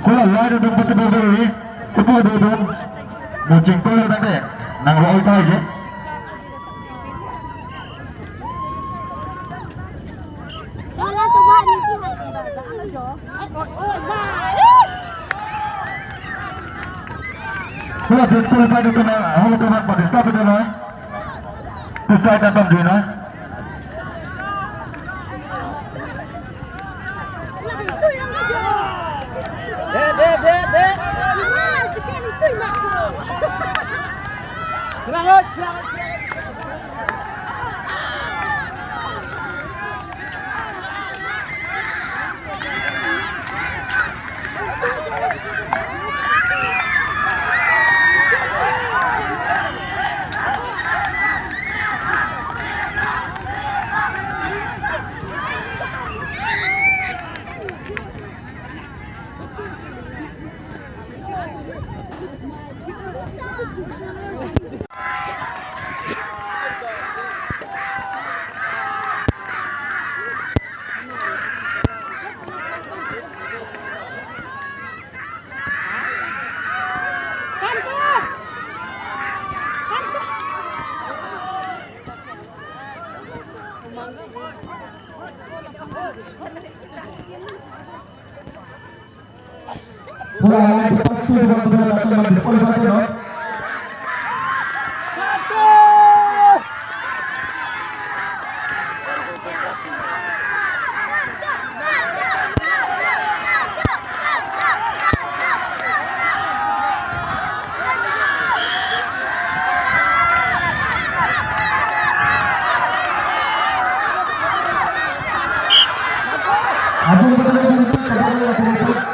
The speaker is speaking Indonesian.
Kula lari duduk betul ini, kutu duduk, mucing kau tadi, nang roy aja. Kula disqualified itu nang, hulu kawan pada stop itu nang, pusat dan pembina. Mulai pasti dengan benar teman disqualified no. Abu betul-betul